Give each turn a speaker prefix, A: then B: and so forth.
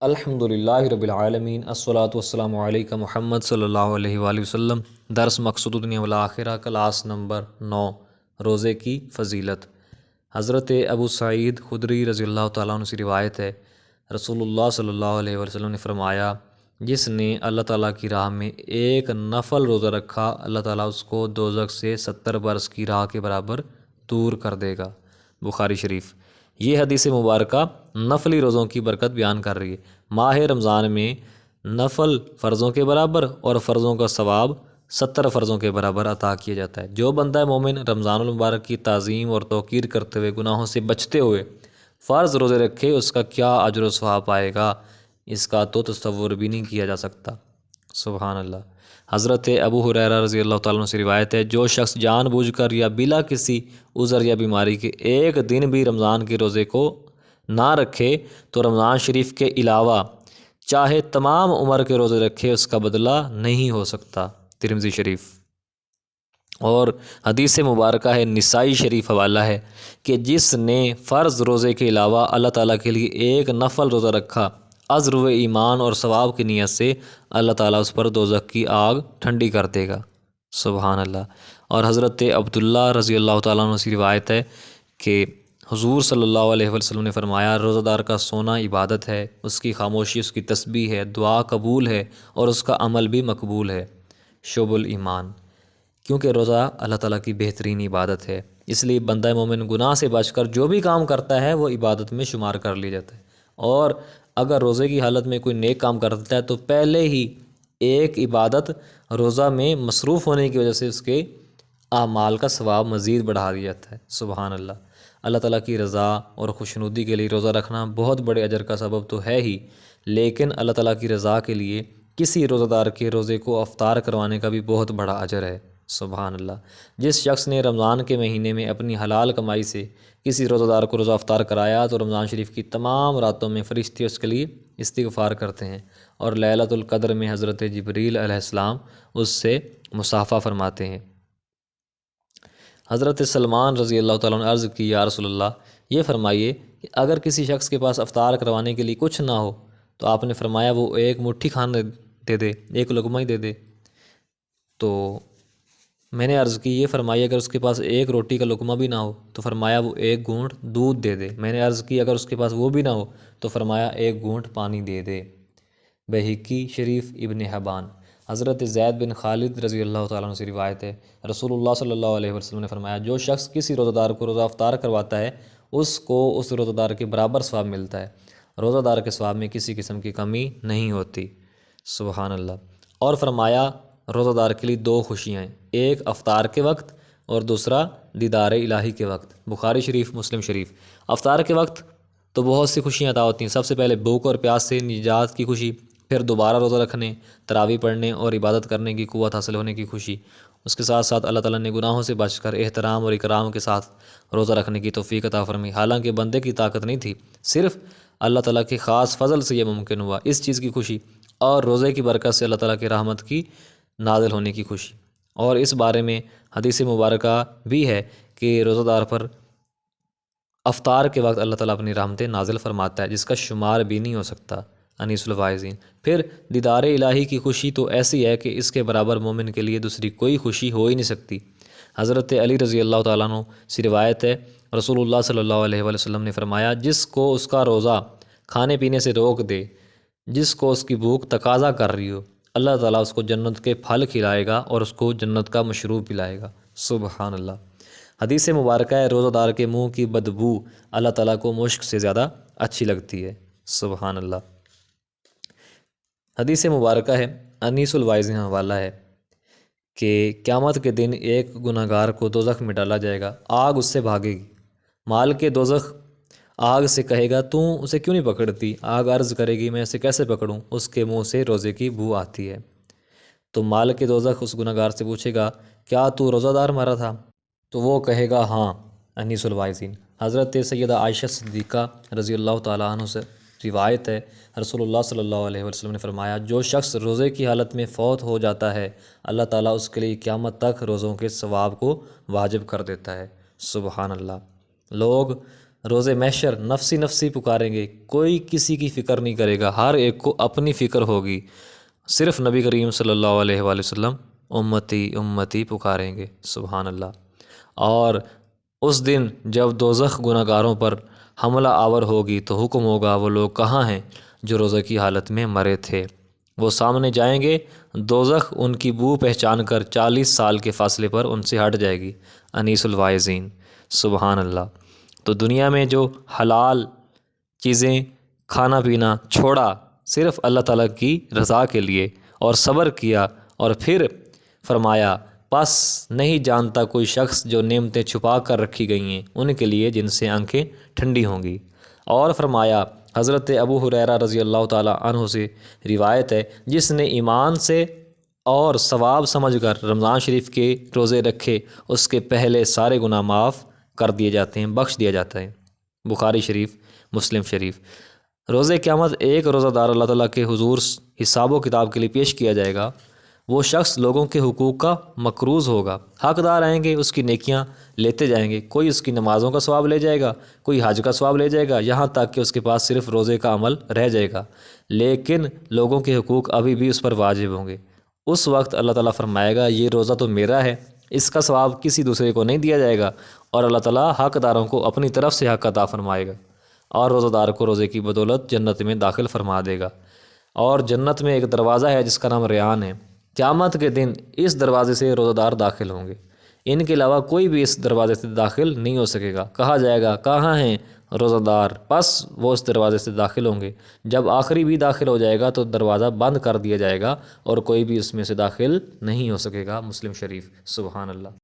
A: الحمدللہ رب العالمین الصلاۃ والسلام علیکم محمد صلی اللہ علیہ وآلہ وسلم۔ درس مقصود دنیا والآخرہ، کلاس نمبر 9، روزے کی فضیلت۔ حضرت ابو سعید خدری رضی اللہ تعالیٰ عنہ سے روایت ہے، رسول اللہ صلی اللہ علیہ وسلم نے فرمایا، جس نے اللہ تعالیٰ کی راہ میں ایک نفل روزہ رکھا، اللہ تعالیٰ اس کو دوزخ سے 70 برس کی راہ کے برابر دور کر دے گا۔ بخاری شریف۔ یہ حدیث مبارکہ نفلی روزوں کی برکت بیان کر رہی ہے۔ ماہ رمضان میں نفل فرضوں کے برابر اور فرضوں کا ثواب 70 فرضوں کے برابر عطا کیا جاتا ہے۔ جو بندہ مومن رمضان المبارک کی تعظیم اور توقیر کرتے ہوئے، گناہوں سے بچتے ہوئے فرض روزے رکھے، اس کا کیا اجر و ثواب پائے گا، اس کا تو تصور بھی نہیں کیا جا سکتا۔ سبحان اللہ۔ حضرت ابو ہریرہ رضی اللہ تعالیٰ عنہ سے روایت ہے، جو شخص جان بوجھ کر یا بلا کسی عذر یا بیماری کے ایک دن بھی رمضان کے روزے کو نہ رکھے تو رمضان شریف کے علاوہ چاہے تمام عمر کے روزے رکھے، اس کا بدلہ نہیں ہو سکتا۔ ترمذی شریف۔ اور حدیث مبارکہ ہے، نسائی شریف حوالہ ہے کہ جس نے فرض روزے کے علاوہ اللہ تعالیٰ کے لیے ایک نفل روزہ رکھا، عذر و ایمان اور ثواب کی نیت سے اللہ تعالیٰ اس پر دوزخ کی آگ ٹھنڈی کر دے گا۔ سبحان اللہ۔ اور حضرت عبداللہ رضی اللہ تعالیٰ عنہ سے روایت ہے کہ حضور صلی اللہ علیہ وسلم نے فرمایا، روزہ دار کا سونا عبادت ہے، اس کی خاموشی اس کی تسبیح ہے، دعا قبول ہے اور اس کا عمل بھی مقبول ہے۔ شعب الایمان۔ کیونکہ روزہ اللہ تعالیٰ کی بہترین عبادت ہے، اس لیے بندہ مومن گناہ سے بچ کر جو بھی کام کرتا ہے وہ عبادت میں شمار کر لیا جاتا ہے۔ اور اگر روزے کی حالت میں کوئی نیک کام کرتا ہے تو پہلے ہی ایک عبادت روزہ میں مصروف ہونے کی وجہ سے اس کے اعمال کا ثواب مزید بڑھا دیا جاتا ہے۔ سبحان اللہ۔ اللہ تعالیٰ کی رضا اور خوشنودی کے لیے روزہ رکھنا بہت بڑے اجر کا سبب تو ہے ہی، لیکن اللہ تعالیٰ کی رضا کے لیے کسی روزہ دار کے روزے کو افطار کروانے کا بھی بہت بڑا اجر ہے۔ سبحان اللہ۔ جس شخص نے رمضان کے مہینے میں اپنی حلال کمائی سے کسی روزہ دار کو روزہ افطار کرایا تو رمضان شریف کی تمام راتوں میں فرشتے اس کے لیے استغفار کرتے ہیں، اور لیلۃ القدر میں حضرت جبریل علیہ السلام اس سے مصافحہ فرماتے ہیں۔ حضرت سلمان رضی اللہ تعالیٰ عنہ عرض کی، یا رسول اللہ، یہ فرمائیے کہ اگر کسی شخص کے پاس افطار کروانے کے لیے کچھ نہ ہو تو آپ نے فرمایا وہ ایک مٹھی کھانا دے دے، ایک لقمہ ہی دے دے۔ تو میں نے عرض کی، یہ فرمائیے اگر اس کے پاس ایک روٹی کا لقمہ بھی نہ ہو تو فرمایا وہ ایک گھونٹ دودھ دے دے۔ میں نے عرض کی اگر اس کے پاس وہ بھی نہ ہو تو فرمایا ایک گھونٹ پانی دے دے۔ بہقی شریف، ابن حبان۔ حضرت زید بن خالد رضی اللہ تعالیٰ عنہ سے روایت ہے، رسول اللہ صلی اللہ علیہ وسلم نے فرمایا، جو شخص کسی روزہ دار کو روزہ افطار کرواتا ہے اس کو اس روزہ دار کے برابر ثواب ملتا ہے، روزہ دار کے ثواب میں کسی قسم کی کمی نہیں ہوتی۔ سبحان اللہ۔ اور فرمایا روزہ دار کے لیے دو خوشیاں ہیں، ایک افطار کے وقت اور دوسرا دیدار الہی کے وقت۔ بخاری شریف، مسلم شریف۔ افطار کے وقت تو بہت سی خوشیاں عطا ہوتی ہیں، سب سے پہلے بھوک اور پیاس سے نجات کی خوشی، پھر دوبارہ روزہ رکھنے، تراویح پڑھنے اور عبادت کرنے کی قوت حاصل ہونے کی خوشی، اس کے ساتھ ساتھ اللہ تعالیٰ نے گناہوں سے بچ کر احترام اور اکرام کے ساتھ روزہ رکھنے کی توفیق عطا فرمائی۔ حالانکہ بندے کی طاقت نہیں تھی، صرف اللہ تعالیٰ کے خاص فضل سے یہ ممکن ہوا، اس چیز کی خوشی، اور روزے کی برکت سے اللہ تعالیٰ کی رحمت کی نازل ہونے کی خوشی۔ اور اس بارے میں حدیث مبارکہ بھی ہے کہ روزہ دار پر افطار کے وقت اللہ تعالیٰ اپنی رحمتیں نازل فرماتا ہے جس کا شمار بھی نہیں ہو سکتا۔ انیس الفائزین۔ پھر دیدار الہی کی خوشی تو ایسی ہے کہ اس کے برابر مومن کے لیے دوسری کوئی خوشی ہو ہی نہیں سکتی۔ حضرت علی رضی اللہ تعالیٰ عنہ سے روایت ہے، رسول اللہ صلی اللہ علیہ وسلم نے فرمایا، جس کو اس کا روزہ کھانے پینے سے روک دے، جس کو اس کی بھوک تقاضا کر رہی ہو، اللہ تعالیٰ اس کو جنت کے پھل کھلائے گا اور اس کو جنت کا مشروب پلائے گا۔ سبحان اللہ۔ حدیث مبارکہ ہے، روزہ دار کے منہ کی بدبو اللہ تعالیٰ کو مشک سے زیادہ اچھی لگتی ہے۔ سبحان اللہ۔ حدیث مبارکہ ہے، انیس الوائزین حوالہ ہے کہ قیامت کے دن ایک گناہ گار کو دوزخ میں ڈالا جائے گا، آگ اس سے بھاگے گی، مال کے دوزخ آگ سے کہے گا تو اسے کیوں نہیں پکڑتی؟ آگ عرض کرے گی میں اسے کیسے پکڑوں؟ اس کے منہ سے روزے کی بو آتی ہے۔ تو مال کے دوزخ اس گناہ گار سے پوچھے گا، کیا تو روزہ دار مرا تھا؟ تو وہ کہے گا ہاں۔ انیس الوائزین۔ حضرت سیدہ عائشہ صدیقہ رضی اللہ تعالیٰ عنہ سے روایت ہے، رسول اللہ صلی اللہ علیہ وسلم نے فرمایا، جو شخص روزے کی حالت میں فوت ہو جاتا ہے اللہ تعالیٰ اس کے لیے قیامت تک روزوں کے ثواب کو واجب کر دیتا ہے۔ سبحان اللہ۔ لوگ روز محشر نفسی نفسی پکاریں گے، کوئی کسی کی فکر نہیں کرے گا، ہر ایک کو اپنی فکر ہوگی، صرف نبی کریم صلی اللہ علیہ وآلہ وسلم امتی امتی پکاریں گے، سبحان اللہ۔ اور اس دن جب دوزخ گناہ گاروں پر حملہ آور ہوگی تو حکم ہوگا وہ لوگ کہاں ہیں جو روزے کی حالت میں مرے تھے، وہ سامنے جائیں گے، دوزخ ان کی بو پہچان کر 40 سال کے فاصلے پر ان سے ہٹ جائے گی، انیس الواعظین، سبحان اللہ۔ تو دنیا میں جو حلال چیزیں کھانا پینا چھوڑا صرف اللہ تعالیٰ کی رضا کے لیے اور صبر کیا، اور پھر فرمایا پس نہیں جانتا کوئی شخص جو نعمتیں چھپا کر رکھی گئی ہیں ان کے لیے جن سے آنکھیں ٹھنڈی ہوں گی، اور فرمایا حضرت ابو ہریرہ رضی اللہ تعالیٰ عنہ سے روایت ہے، جس نے ایمان سے اور ثواب سمجھ کر رمضان شریف کے روزے رکھے اس کے پہلے سارے گناہ معاف کر دیے جاتے ہیں، بخش دیا جاتا ہے، بخاری شریف، مسلم شریف۔ روز قیامت ایک روزہ دار اللہ تعالیٰ کے حضور حساب و کتاب کے لیے پیش کیا جائے گا، وہ شخص لوگوں کے حقوق کا مقروض ہوگا، حقدار آئیں گے اس کی نیکیاں لیتے جائیں گے، کوئی اس کی نمازوں کا ثواب لے جائے گا، کوئی حج کا ثواب لے جائے گا، یہاں تک کہ اس کے پاس صرف روزے کا عمل رہ جائے گا، لیکن لوگوں کے حقوق ابھی بھی اس پر واجب ہوں گے۔ اس وقت اللہ تعالیٰ فرمائے گا یہ روزہ تو میرا ہے، اس کا ثواب کسی دوسرے کو نہیں دیا جائے گا، اور اللہ تعالیٰ حقداروں کو اپنی طرف سے حق عطا فرمائے گا، اور روزہ دار کو روزے کی بدولت جنت میں داخل فرما دے گا۔ اور جنت میں ایک دروازہ ہے جس کا نام ریان ہے، قیامت کے دن اس دروازے سے روزہ دار داخل ہوں گے، ان کے علاوہ کوئی بھی اس دروازے سے داخل نہیں ہو سکے گا۔ کہا جائے گا کہاں ہیں روزہ دار، پس وہ اس دروازے سے داخل ہوں گے، جب آخری بھی داخل ہو جائے گا تو دروازہ بند کر دیا جائے گا اور کوئی بھی اس میں سے داخل نہیں ہو سکے گا، مسلم شریف، سبحان اللہ۔